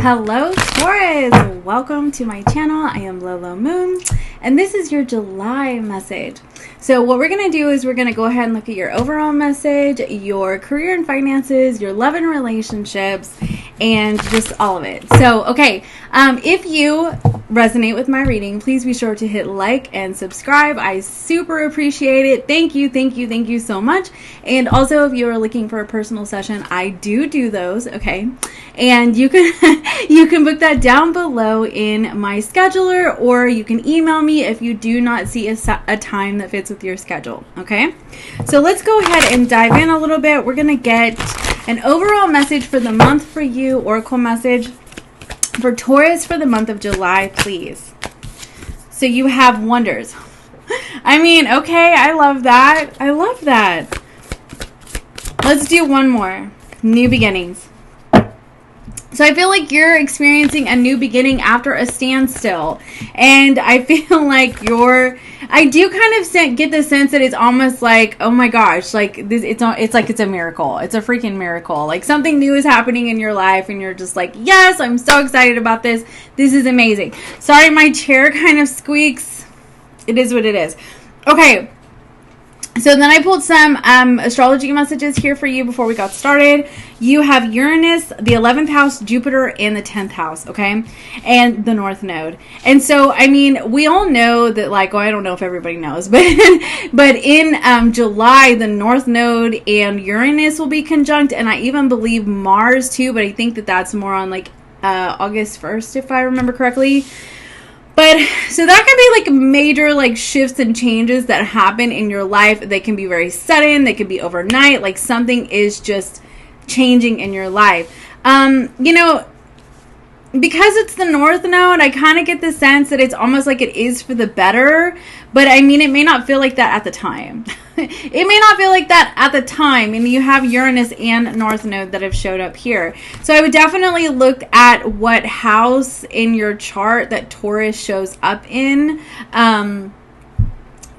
Hello Taurus, welcome to my channel. I am Lolo Moon and this is your July message. So what we're going to do is we're going to go ahead and look at your overall message, your career and finances, your love and relationships, and just all of it. So okay, if you resonate with my reading, please be sure to hit like and subscribe. I super appreciate it. Thank you so much. And also, if you are looking for a personal session, I do those, okay? And you can you can book that down below in my scheduler, or you can email me if you do not see a time that fits with your schedule, okay? So let's go ahead and dive in a little bit. We're gonna get an overall message for the month for you, oracle message for Taurus for the month of July, please. So you have wonders. I mean, okay, I love that. I love that. Let's do one more. New beginnings. So I feel like you're experiencing a new beginning after a standstill. And I feel like I do kind of get the sense that it's almost like, oh my gosh, like this, it's like it's a miracle. It's a freaking miracle. Like something new is happening in your life and you're just like, yes, I'm so excited about this. This is amazing. Sorry, my chair kind of squeaks. It is what it is. Okay. So then I pulled some astrology messages here for you before we got started. You have Uranus, the 11th house, Jupiter, and the 10th house, okay? And the North Node. And so, I mean, we all know that, like, well, I don't know if everybody knows, but in July, the North Node and Uranus will be conjunct, and I even believe Mars, too, but I think that that's more on, like, August 1st, if I remember correctly. But, so that can be like major like shifts and changes that happen in your life. They can be very sudden. They can be overnight. Like something is just changing in your life. You know, because it's the North Node, I kind of get the sense that it's almost like it is for the better. But I mean, it may not feel like that at the time. It may not feel like that at the time. And you have Uranus and North Node that have showed up here. So I would definitely look at what house in your chart that Taurus shows up in.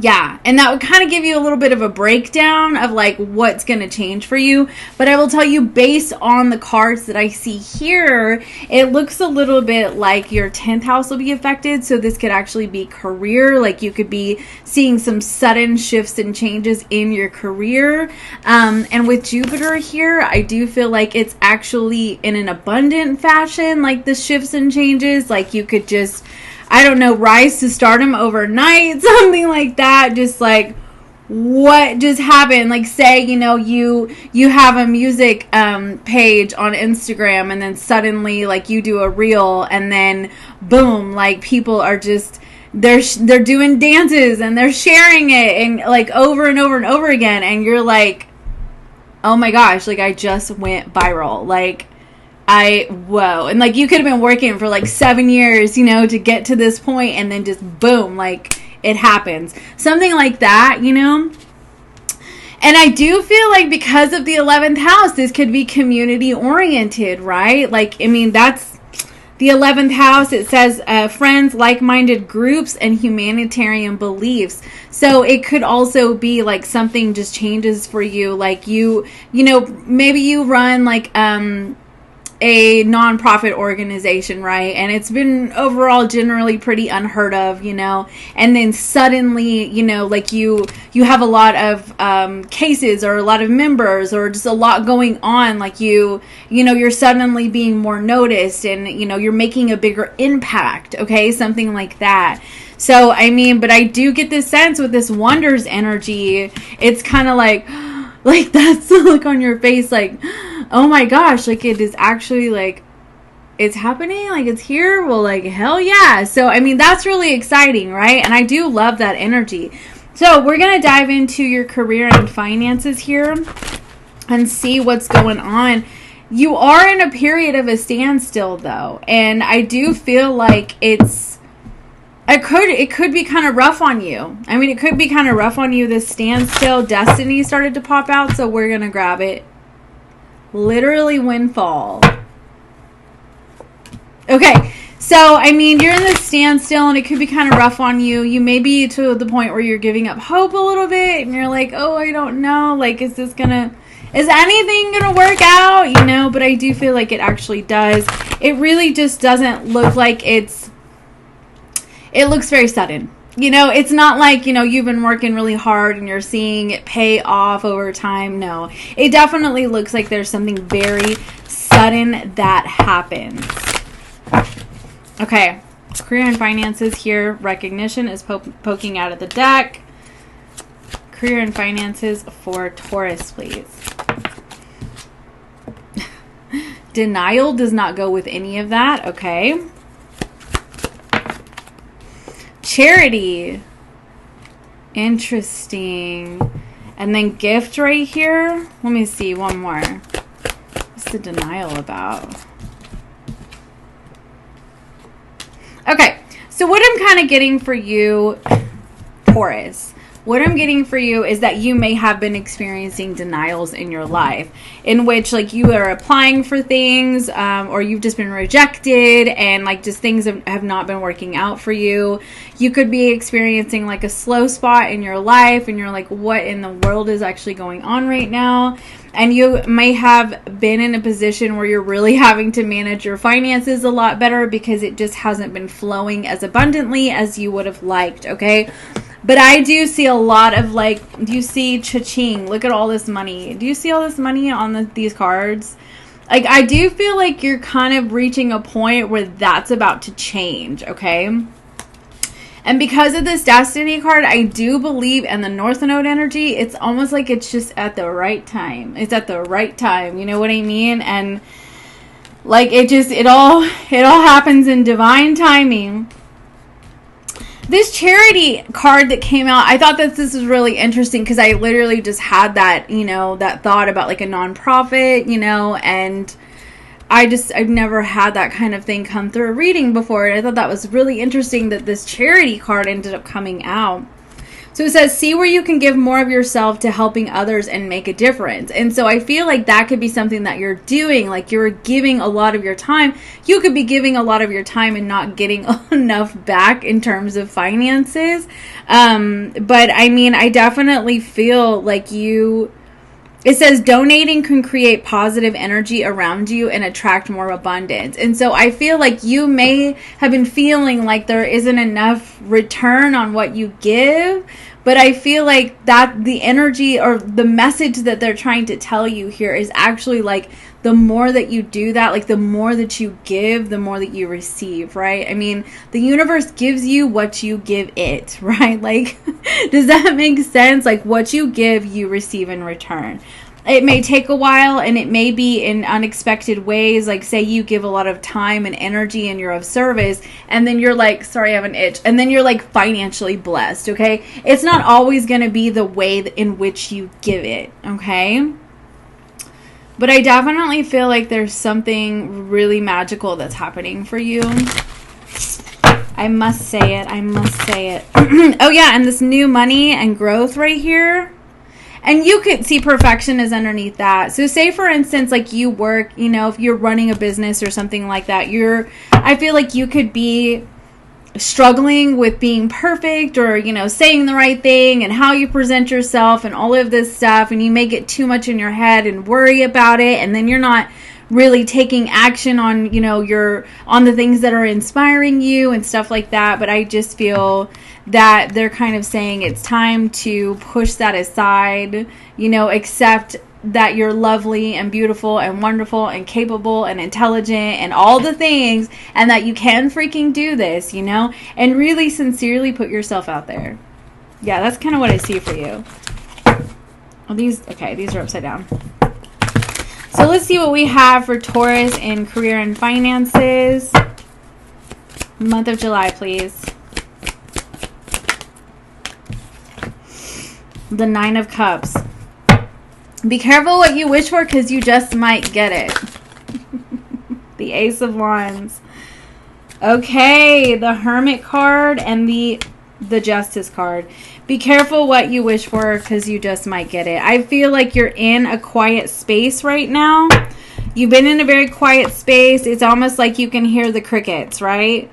Yeah, and that would kind of give you a little bit of a breakdown of like what's going to change for you. But I will tell you, based on the cards that I see here, it looks a little bit like your 10th house will be affected. So this could actually be career. Like you could be seeing some sudden shifts and changes in your career. And with Jupiter here, I do feel like it's actually in an abundant fashion, like the shifts and changes. Like you could just, I don't know, rise to stardom overnight, something like that. Just like what just happened. Like say, you know, you have a music page on Instagram and then suddenly like you do a reel and then boom, like people are just, they're doing dances and they're sharing it and like over and over and over again. And you're like, oh my gosh, like I just went viral. Like, whoa. And like you could have been working for like 7 years, you know, to get to this point and then just boom, like it happens. Something like that, you know? And I do feel like because of the 11th house, this could be community oriented, right? Like, I mean, that's the 11th house. It says friends, like-minded groups, and humanitarian beliefs. So it could also be like something just changes for you. Like you know, maybe you run like, a nonprofit organization, right? And it's been overall generally pretty unheard of, you know, and then suddenly, you know, like you have a lot of cases or a lot of members or just a lot going on, like you know, you're suddenly being more noticed and, you know, you're making a bigger impact, okay? Something like that. So, I mean, but I do get this sense with this wonders energy, it's kind of like that's the look on your face, like, oh my gosh, like it is actually like, it's happening, like it's here, well, like, hell yeah. So, I mean, that's really exciting, right? And I do love that energy. So, we're going to dive into your career and finances here and see what's going on. You are in a period of a standstill, though, and I do feel like it could be kind of rough on you. I mean, it could be kind of rough on you. This standstill, destiny started to pop out, so we're going to grab it. Literally windfall. Okay, so, I mean, you're in this standstill, and it could be kind of rough on you. You may be to the point where you're giving up hope a little bit, and you're like, oh, I don't know. Like, is this going to... is anything gonna work out? You know, but I do feel like it actually does. It really just doesn't look like it looks very sudden. You know, it's not like, you know, you've been working really hard and you're seeing it pay off over time. No, it definitely looks like there's something very sudden that happens. Okay, career and finances here. Recognition is poking out of the deck. Career and finances for Taurus, please. Denial does not go with any of that. Okay. Charity. Interesting. And then gift right here. Let me see one more. What's the denial about? Okay. So what I'm kind of getting for you, Taurus, what I'm getting for you is that you may have been experiencing denials in your life in which like you are applying for things or you've just been rejected and like just things have not been working out for you. You could be experiencing like a slow spot in your life and you're like, what in the world is actually going on right now? And you may have been in a position where you're really having to manage your finances a lot better because it just hasn't been flowing as abundantly as you would have liked, okay? But I do see a lot of like, do you see cha-ching? Look at all this money. Do you see all this money on these cards? Like, I do feel like you're kind of reaching a point where that's about to change, okay? And because of this Destiny card, I do believe in the North Node energy, it's almost like it's just at the right time. It's at the right time, you know what I mean? And like, it all happens in divine timing. This charity card that came out, I thought that this was really interesting because I literally just had that, you know, that thought about like a nonprofit, you know, and I've never had that kind of thing come through a reading before. And I thought that was really interesting that this charity card ended up coming out. So it says, see where you can give more of yourself to helping others and make a difference. And so I feel like that could be something that you're doing. Like you're giving a lot of your time. You could be giving a lot of your time and not getting enough back in terms of finances. But I mean, I definitely feel like it says donating can create positive energy around you and attract more abundance. And so I feel like you may have been feeling like there isn't enough return on what you give. But I feel like that the energy or the message that they're trying to tell you here is actually like the more that you do that, like the more that you give, the more that you receive, right? I mean, the universe gives you what you give it, right? Like, does that make sense? Like what you give, you receive in return. It may take a while and it may be in unexpected ways. Like say you give a lot of time and energy and you're of service and then you're like, sorry, I have an itch. And then you're like financially blessed, okay? It's not always going to be the way in which you give it, okay? But I definitely feel like there's something really magical that's happening for you. I must say it. I must say it. Oh yeah, and this new money and growth right here. And you could see perfection is underneath that. So say for instance, like you work, you know, if you're running a business or something like that, I feel like you could be struggling with being perfect or, you know, saying the right thing and how you present yourself and all of this stuff. And you may get too much in your head and worry about it. And then you're not really taking action on, you know, on the things that are inspiring you and stuff like that. But I just feel that they're kind of saying it's time to push that aside, you know, accept that you're lovely and beautiful and wonderful and capable and intelligent and all the things, and that you can freaking do this, you know, and really sincerely put yourself out there. Yeah, that's kind of what I see for you. Well, these are upside down. So let's see what we have for Taurus in career and finances. Month of July, please. The Nine of Cups. Be careful what you wish for because you just might get it. The Ace of Wands. Okay, the Hermit card and the Justice card. Be careful what you wish for because you just might get it. I feel like you're in a quiet space right now. You've been in a very quiet space. It's almost like you can hear the crickets, right?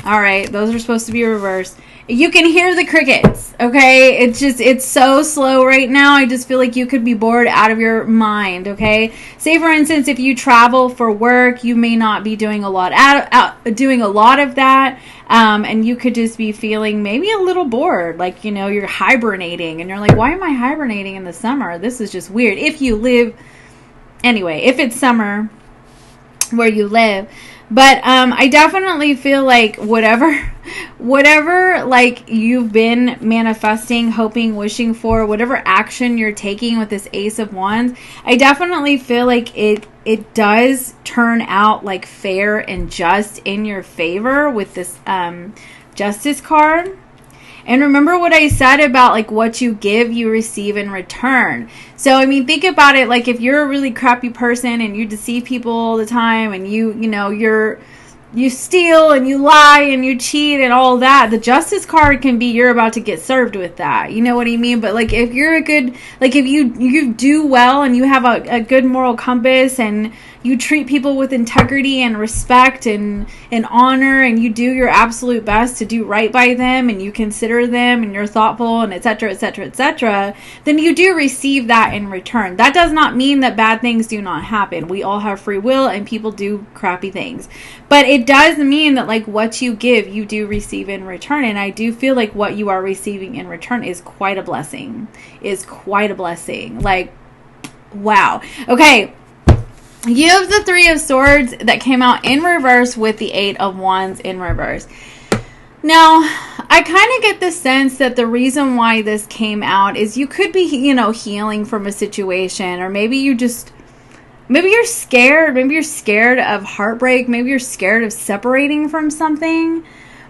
All right, those are supposed to be reversed. you can hear the crickets, okay? It's so slow right now. I just feel like you could be bored out of your mind, okay? Say, for instance, if you travel for work, you may not be doing a lot of that, and you could just be feeling maybe a little bored, like, you know, you're hibernating, and you're like, why am I hibernating in the summer? This is just weird. If it's summer where you live. But I definitely feel like whatever like you've been manifesting, hoping, wishing for, whatever action you're taking with this Ace of Wands, I definitely feel like it does turn out like fair and just in your favor with this Justice card. And remember what I said about like what you give, you receive in return. So, I mean, think about it. Like if you're a really crappy person and you deceive people all the time and you steal and you lie and you cheat and all that, the Justice card can be you're about to get served with that. You know what I mean? But like if you're if you do well and you have a good moral compass and you treat people with integrity and respect and honor, and you do your absolute best to do right by them, and you consider them, and you're thoughtful, and etc., etc., etc., then you do receive that in return. That does not mean that bad things do not happen. We all have free will, and people do crappy things. But it does mean that like what you give, you do receive in return. And I do feel like what you are receiving in return is quite a blessing. Like, wow. Okay. You have the Three of Swords that came out in reverse with the Eight of Wands in reverse. Now, I kind of get the sense that the reason why this came out is you could be, healing from a situation, or maybe you're scared. Maybe you're scared of heartbreak. Maybe you're scared of separating from something.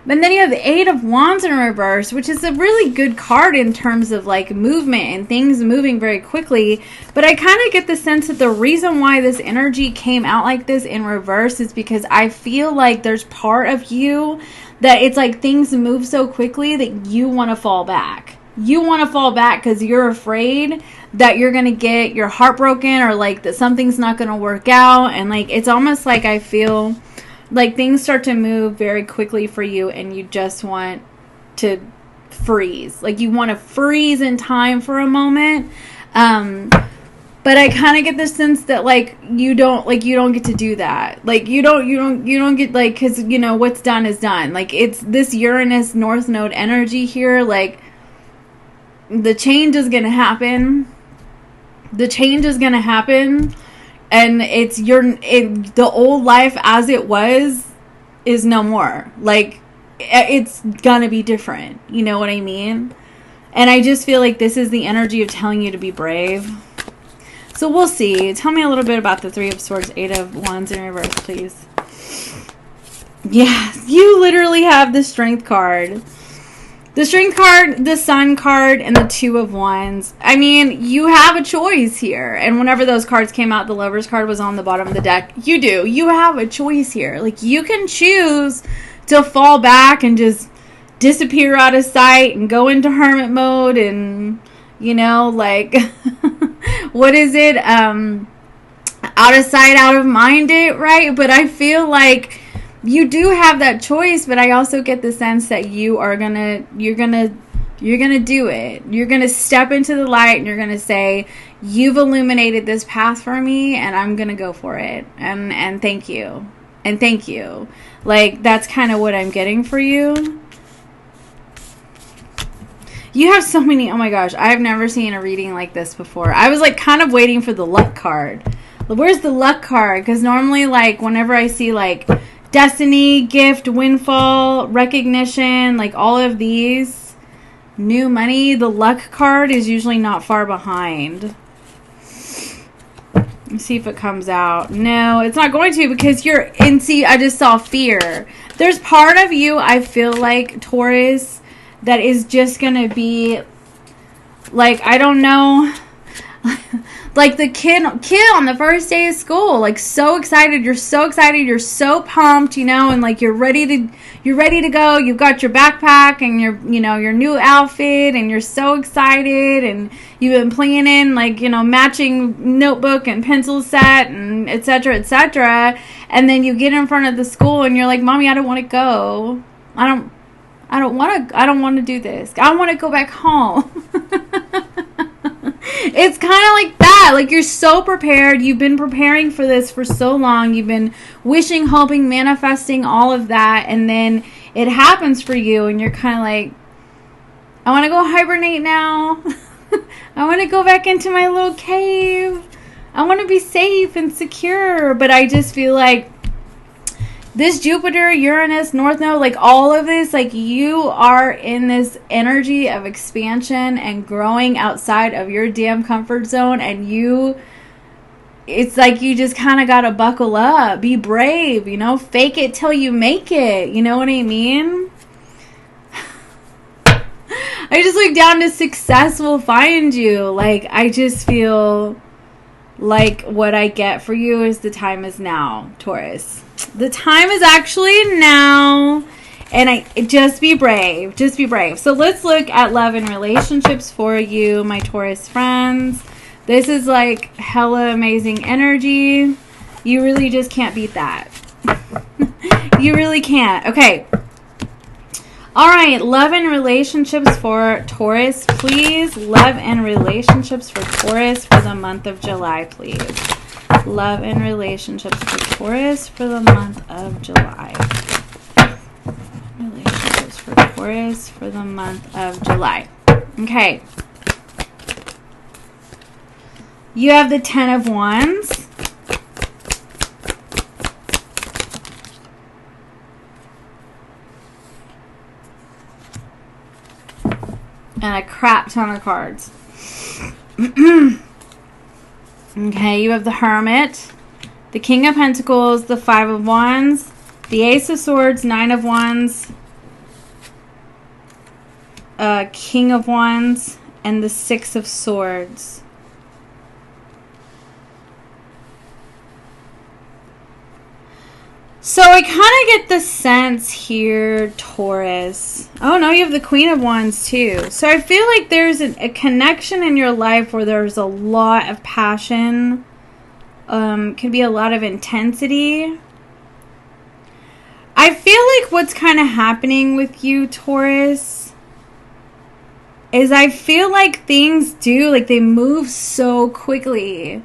But then you have the Eight of Wands in reverse, which is a really good card in terms of like movement and things moving very quickly. But I kind of get the sense that the reason why this energy came out like this in reverse is because I feel like there's part of you that it's like things move so quickly that you want to fall back. You want to fall back because you're afraid that you're going to get your heart broken, or like that something's not going to work out. And like it's almost like I feel like things start to move very quickly for you and you just want to freeze. Like you want to freeze in time for a moment. But I kind of get the sense that like you don't get to do that. Like you don't get like, cause what's done is done. Like it's this Uranus North Node energy here. Like the change is going to happen. And it's the old life as it was is no more. Like it's gonna be different. You know what I mean? And I just feel like this is the energy of telling you to be brave. So we'll see. Tell me a little bit about the Three of Swords, Eight of Wands in reverse, please. Yes, you literally have the Strength card. The Strength card, the Sun card, and the Two of Wands. I mean, you have a choice here. And whenever those cards came out, the Lover's card was on the bottom of the deck. You have a choice here. Like, you can choose to fall back and just disappear out of sight and go into hermit mode and, like, what is it? Out of sight, out of mind it, right? But I feel like you do have that choice, but I also get the sense that you're gonna do it. You're gonna step into the light and you're gonna say, you've illuminated this path for me and I'm gonna go for it. And thank you. And thank you. Like, that's kind of what I'm getting for you. You have so many, oh my gosh, I've never seen a reading like this before. I was like kind of waiting for the luck card. Where's the luck card? Because normally, like, whenever I see like destiny, gift, windfall, recognition, like all of these, new money, the luck card is usually not far behind. Let's see if it comes out. No, it's not going to, because I just saw fear. There's part of you, I feel like, Taurus, that is just going to be like, I don't know, like the kid on the first day of school, like so excited, you're so pumped, and like you're ready to go. You've got your backpack and your new outfit, and you're so excited, and you've been planning like, matching notebook and pencil set and etc., etc. And then you get in front of the school and you're like, Mommy, I don't want to go. I I don't want to do this. I want to go back home. It's kind of like that. Like, you're so prepared. You've been preparing for this for so long. You've been wishing, hoping, manifesting all of that. And then it happens for you. And you're kind of like, I want to go hibernate now. I want to go back into my little cave. I want to be safe and secure. But I just feel like this Jupiter, Uranus, North Node, like all of this, like you are in this energy of expansion and growing outside of your damn comfort zone. And it's like you just kind of got to buckle up, be brave, you know, fake it till you make it. You know what I mean? I just look down to success will find you. Like, I just feel like what I get for you is the time is now, Taurus. The time is actually now. And just be brave. Just be brave. So let's look at love and relationships for you, my Taurus friends. This is like hella amazing energy. You really just can't beat that. You really can't. Okay. All right. Love and relationships for Taurus, please. Love and relationships for Taurus for the month of July, please. Love and relationships for Taurus for the month of July. Relationships for Taurus for the month of July. Okay. You have the Ten of Wands. And a crap ton of cards. Okay, you have the Hermit, the King of Pentacles, the Five of Wands, the Ace of Swords, Nine of Wands, King of Wands, and the Six of Swords. So I kind of get the sense here, Taurus. Oh, no, you have the Queen of Wands, too. So I feel like there's a connection in your life where there's a lot of passion. Can be a lot of intensity. I feel like what's kind of happening with you, Taurus, is I feel like things they move so quickly.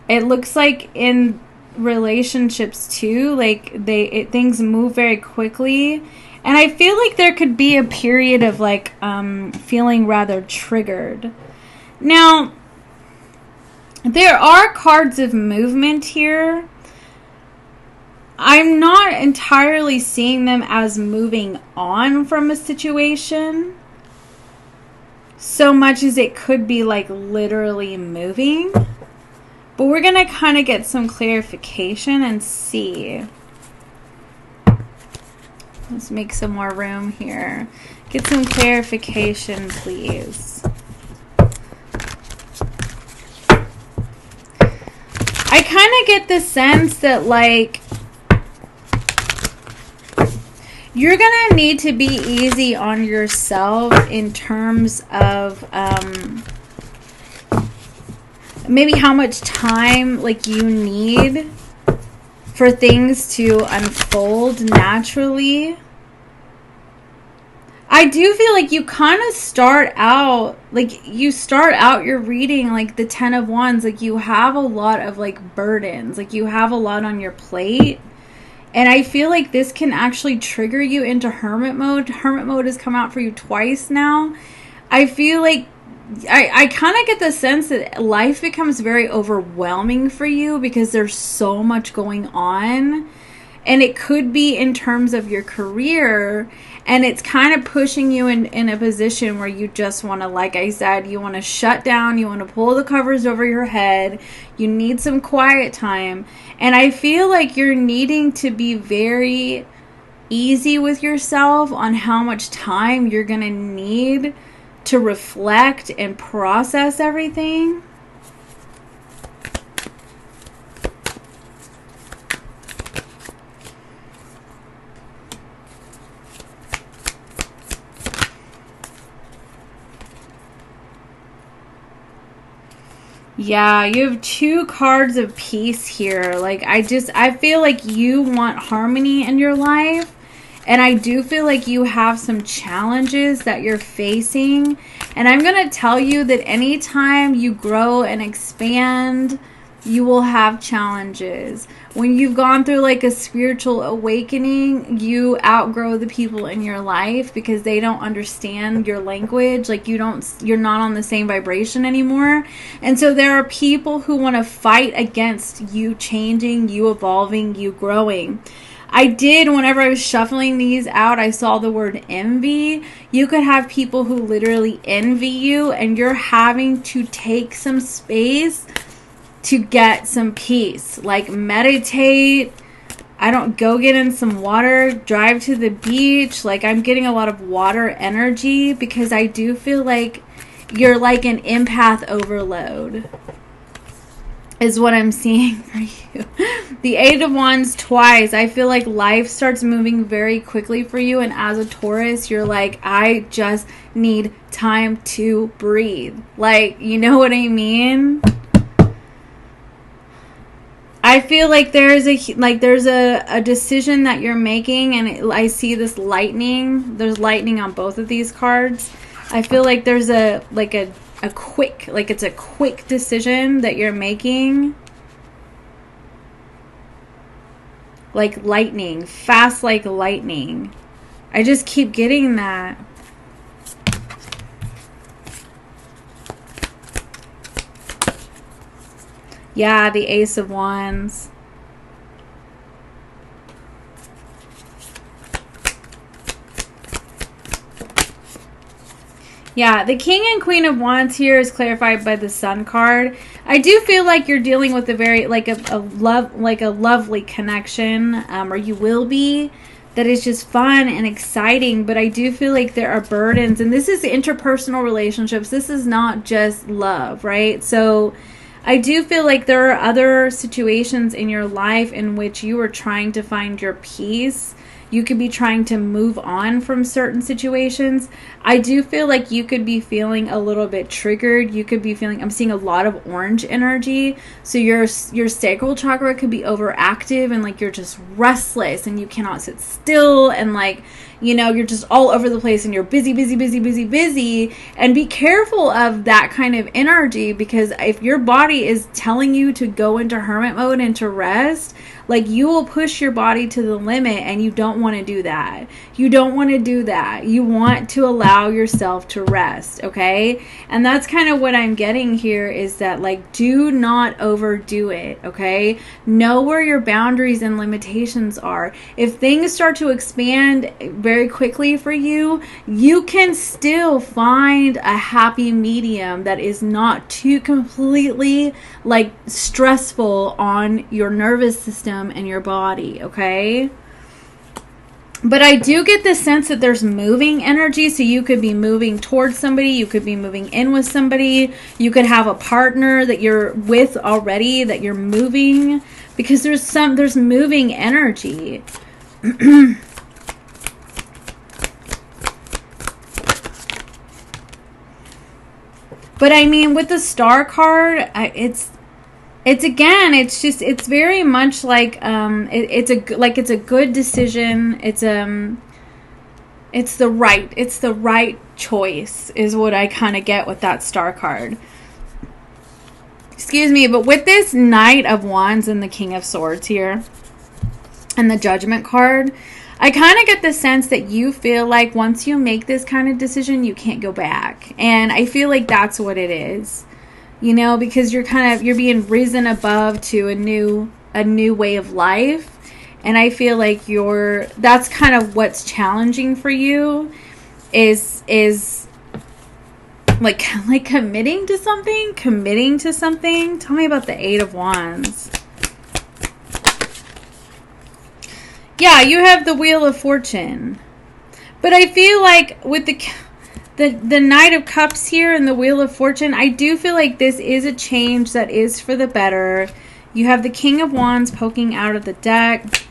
It looks like in relationships too, like things move very quickly, and I feel like there could be a period of like feeling rather triggered. Now, there are cards of movement here. I'm not entirely seeing them as moving on from a situation so much as it could be like literally moving. But we're going to kind of get some clarification and see. Let's make some more room here. Get some clarification, please. I kind of get the sense that, like, you're going to need to be easy on yourself in terms of maybe how much time like you need for things to unfold naturally. I do feel like you kind of start out your reading like the Ten of Wands, like you have a lot of like burdens, like you have a lot on your plate. And I feel like this can actually trigger you into hermit mode. Hermit mode has come out for you twice now. I feel like I kind of get the sense that life becomes very overwhelming for you because there's so much going on. And it could be in terms of your career. And it's kind of pushing you in a position where you just want to, like I said, you want to shut down. You want to pull the covers over your head. You need some quiet time. And I feel like you're needing to be very easy with yourself on how much time you're going to need to reflect and process everything. Yeah, you have two cards of peace here. Like, I feel like you want harmony in your life. And I do feel like you have some challenges that you're facing. And I'm going to tell you that anytime you grow and expand, you will have challenges. When you've gone through like a spiritual awakening, you outgrow the people in your life because they don't understand your language. Like you're not on the same vibration anymore. And so there are people who want to fight against you changing, you evolving, you growing. Whenever I was shuffling these out, I saw the word envy. You could have people who literally envy you, and you're having to take some space to get some peace. Like meditate. Go get in some water, drive to the beach. Like I'm getting a lot of water energy because I do feel like you're like an empath overload. Is what I'm seeing for you. The Eight of Wands twice. I feel like life starts moving very quickly for you. And as a Taurus, you're like, I just need time to breathe. Like, you know what I mean? I feel like there's a decision that you're making. And I see this lightning. There's lightning on both of these cards. I feel like there's it's a quick decision that you're making. Like lightning, fast like lightning. I just keep getting that. Yeah, the Ace of Wands. Yeah, the King and Queen of Wands here is clarified by the Sun card. I do feel like you're dealing with a very a lovely connection, or you will be, that is just fun and exciting. But I do feel like there are burdens, and this is interpersonal relationships. This is not just love, right? So I do feel like there are other situations in your life in which you are trying to find your peace. You could be trying to move on from certain situations. I do feel like you could be feeling a little bit triggered. You could be feeling, I'm seeing a lot of orange energy. So your sacral chakra could be overactive and like you're just restless and you cannot sit still and like, you know, you're just all over the place and you're busy. And be careful of that kind of energy, because if your body is telling you to go into hermit mode and to rest, like you will push your body to the limit, and you don't want to do that. You don't want to do that. You want to allow yourself to rest, okay? And that's kind of what I'm getting here, is that like, do not overdo it, okay? Know where your boundaries and limitations are. If things start to expand very quickly for you, you can still find a happy medium that is not too completely like stressful on your nervous system and your body, okay? But I do get the sense that there's moving energy. So you could be moving towards somebody. You could be moving in with somebody. You could have a partner that you're with already that you're moving, because there's moving energy. But I mean, with the Star card, it's very much like it's a good decision. It's the right choice is what I kind of get with that Star card. Excuse me, but with this Knight of Wands and the King of Swords here and the Judgment card, I kind of get the sense that you feel like once you make this kind of decision, you can't go back. And I feel like that's what it is. You know, because you're being risen above to a new way of life. And I feel like that's kind of what's challenging for you is like committing to something. Tell me about the Eight of Wands. Yeah, you have the Wheel of Fortune. But I feel like with the Knight of Cups here and the Wheel of Fortune, I do feel like this is a change that is for the better. You have the King of Wands poking out of the deck.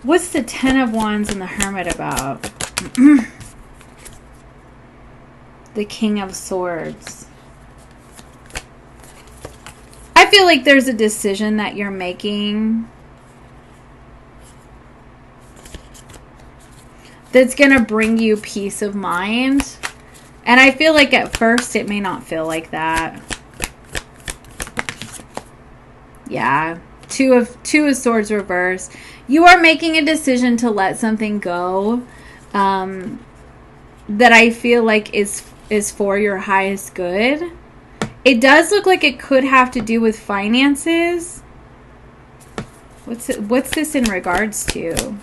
What's the Ten of Wands and the Hermit about? The King of Swords. I feel like there's a decision that you're making that's going to bring you peace of mind. And I feel like at first it may not feel like that. Yeah. Two of Swords reverse. You are making a decision to let something go that I feel like is for your highest good. It does look like it could have to do with finances. What's this in regards to?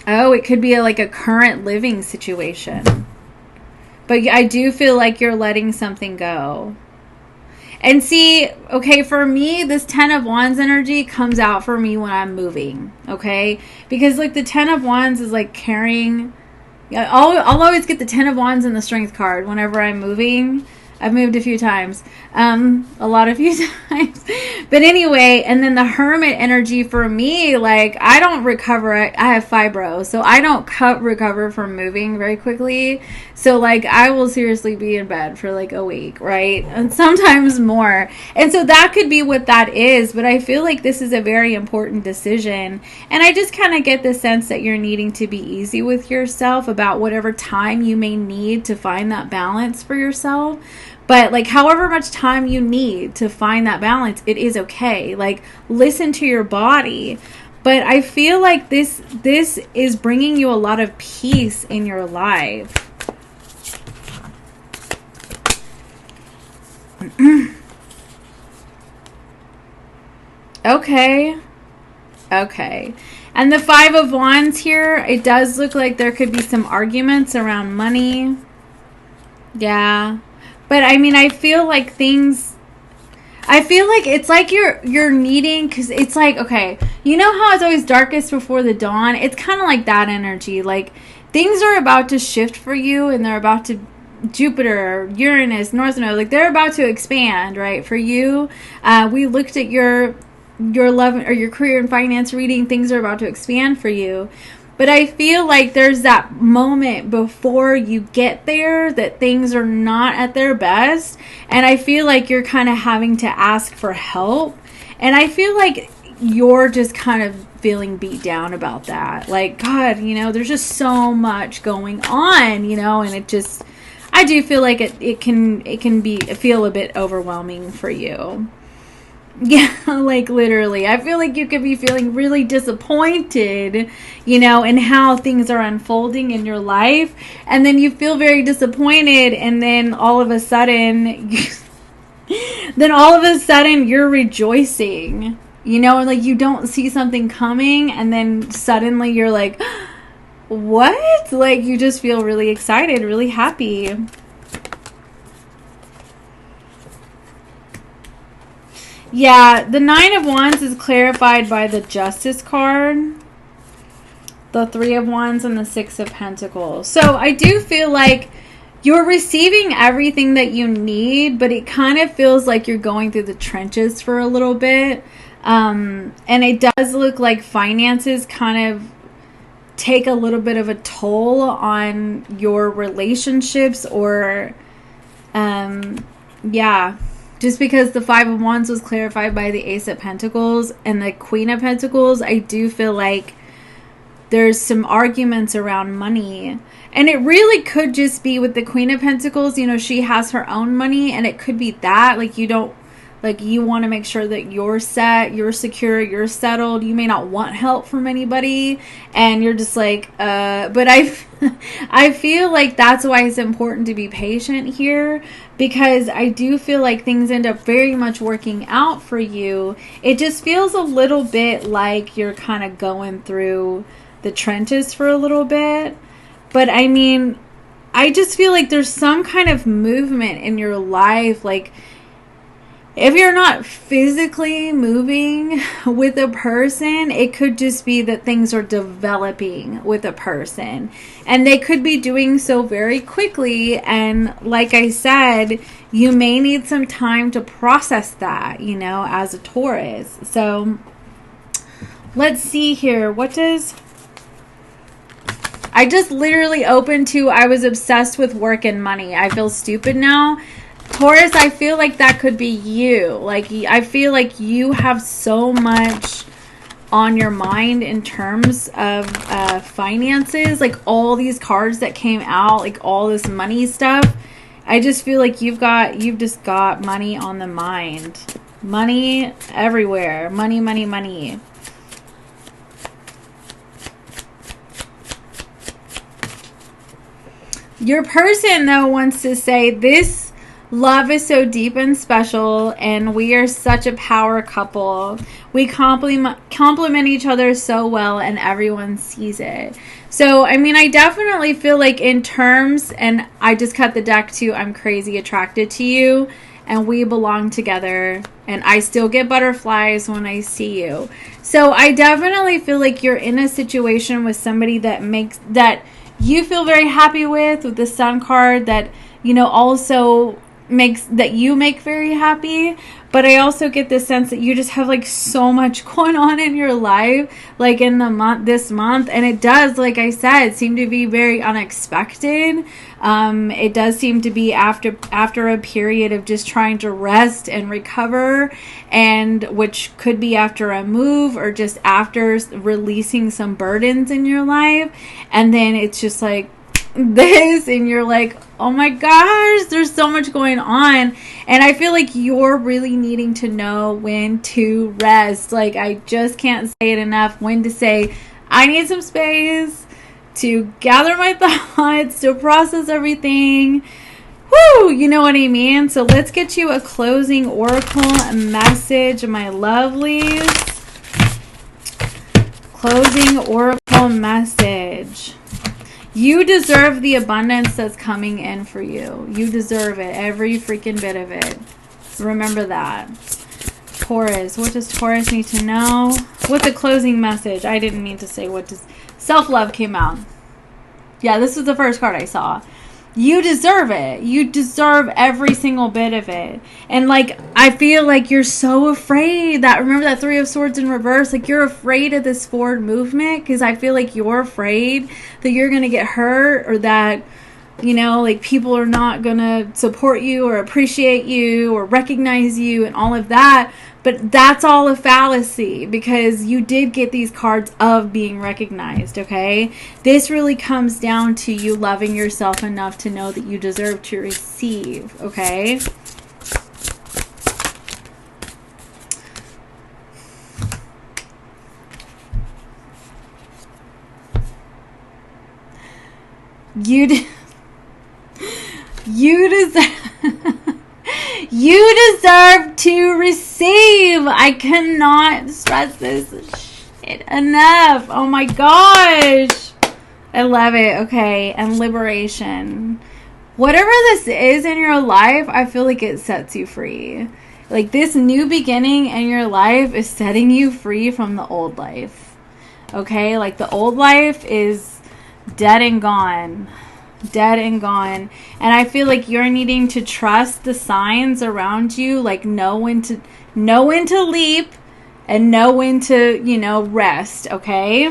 Oh, it could be like a current living situation. But I do feel like you're letting something go. And see, okay, for me, this 10 of Wands energy comes out for me when I'm moving, okay? Because, like, the 10 of Wands is, like, carrying... I'll always get the 10 of Wands and the Strength card whenever I'm moving. I've moved a few times. A few times. But anyway, and then the Hermit energy for me, like, I don't recover. I have fibro, so I don't recover from moving very quickly. So, like, I will seriously be in bed for, like, a week, right? And sometimes more. And so that could be what that is. But I feel like this is a very important decision. And I just kind of get the sense that you're needing to be easy with yourself about whatever time you may need to find that balance for yourself. But, like, however much time you need to find that balance, it is okay. Like, listen to your body. But I feel like this is bringing you a lot of peace in your life. Okay. Okay. And the 5 of Wands here, it does look like there could be some arguments around money. Yeah. But I mean, I feel like it's like you're needing, because it's like, okay, you know how it's always darkest before the dawn? It's kind of like that energy. Like, things are about to shift for you, and they're about to, Jupiter, Uranus, North Node, like, they're about to expand, right? For you, we looked at your love or your career and finance reading. Things are about to expand for you. But I feel like there's that moment before you get there that things are not at their best. And I feel like you're kind of having to ask for help. And I feel like you're just kind of feeling beat down about that. Like, God, you know, there's just so much going on, you know, and it just, I do feel like it can feel a bit overwhelming for you. Yeah, like, literally. I feel like you could be feeling really disappointed, you know, in how things are unfolding in your life. And then you feel very disappointed, and then all of a sudden, you're rejoicing, you know, like, you don't see something coming, and then suddenly you're like, what? Like, you just feel really excited, really happy. Yeah, the 9 of Wands is clarified by the Justice card, the 3 of Wands, and the 6 of Pentacles. So I do feel like you're receiving everything that you need, but it kind of feels like you're going through the trenches for a little bit. And it does look like finances kind of take a little bit of a toll on your relationships, or, yeah. Just because the 5 of Wands was clarified by the Ace of Pentacles and the Queen of Pentacles, I do feel like there's some arguments around money. And it really could just be with the Queen of Pentacles, you know, she has her own money, and it could be that, like, you don't, like, you want to make sure that you're set, you're secure, you're settled. You may not want help from anybody, and you're just like, but I feel like that's why it's important to be patient here, because I do feel like things end up very much working out for you. It just feels a little bit like you're kind of going through the trenches for a little bit. But I mean, I just feel like there's some kind of movement in your life. Like, if you're not physically moving with a person, it could just be that things are developing with a person. And they could be doing so very quickly. And like I said, you may need some time to process that, you know, as a Taurus. So let's see here. What does I just literally opened to, I was obsessed with work and money. I feel stupid now. Taurus, I feel like that could be you. Like, I feel like you have so much on your mind in terms of finances. Like, all these cards that came out, like all this money stuff. I just feel like you've just got money on the mind. Money everywhere. Money, money, money. Your person, though, wants to say this love is so deep and special, and we are such a power couple. We complement each other so well, and everyone sees it. So, I mean, I definitely feel like in terms, and I just cut the deck to I'm crazy attracted to you, and we belong together, and I still get butterflies when I see you. So, I definitely feel like you're in a situation with somebody that you feel very happy with the Sun card, that, you know, also that you make very happy. But I also get this sense that you just have like so much going on in your life, like in this month, and it does, like I said, seem to be very unexpected. It does seem to be after a period of just trying to rest and recover, and which could be after a move or just after releasing some burdens in your life, and then it's just like this, and you're like, oh my gosh, there's so much going on. And I feel like you're really needing to know when to rest. Like, I just can't say it enough, when to say, I need some space to gather my thoughts, to process everything. Woo, you know what I mean? So let's get you a closing oracle message, my lovelies. Closing oracle message. You deserve the abundance that's coming in for you. You deserve it. Every freaking bit of it. Remember that. Taurus. What does Taurus need to know? What's a closing message? I didn't mean to say what does... Self-love came out. Yeah, this was the first card I saw. You deserve it. You deserve every single bit of it. And like, I feel like you're so afraid that, remember that Three of Swords in reverse? Like, you're afraid of this forward movement, because I feel like you're afraid that you're going to get hurt, or that, you know, like people are not going to support you or appreciate you or recognize you and all of that. But that's all a fallacy, because you did get these cards of being recognized, okay? This really comes down to you loving yourself enough to know that you deserve to receive, okay? You deserve... You deserve to receive. I cannot stress this shit enough. Oh my gosh. I love it. Okay. And liberation. Whatever this is in your life, I feel like it sets you free. Like, this new beginning in your life is setting you free from the old life. Okay? Like, the old life is dead and gone. Dead and gone. And I feel like you're needing to trust the signs around you, like know when to leap and know when to, you know, rest, okay?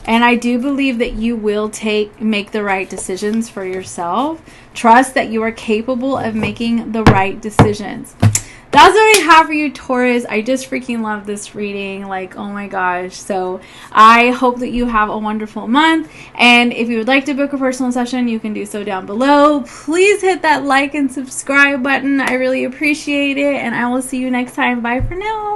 And I do believe that you will make the right decisions for yourself. Trust that you are capable of making the right decisions. That's what I have for you, Taurus. I just freaking love this reading. Like, oh my gosh. So I hope that you have a wonderful month. And if you would like to book a personal session, you can do so down below. Please hit that like and subscribe button. I really appreciate it. And I will see you next time. Bye for now.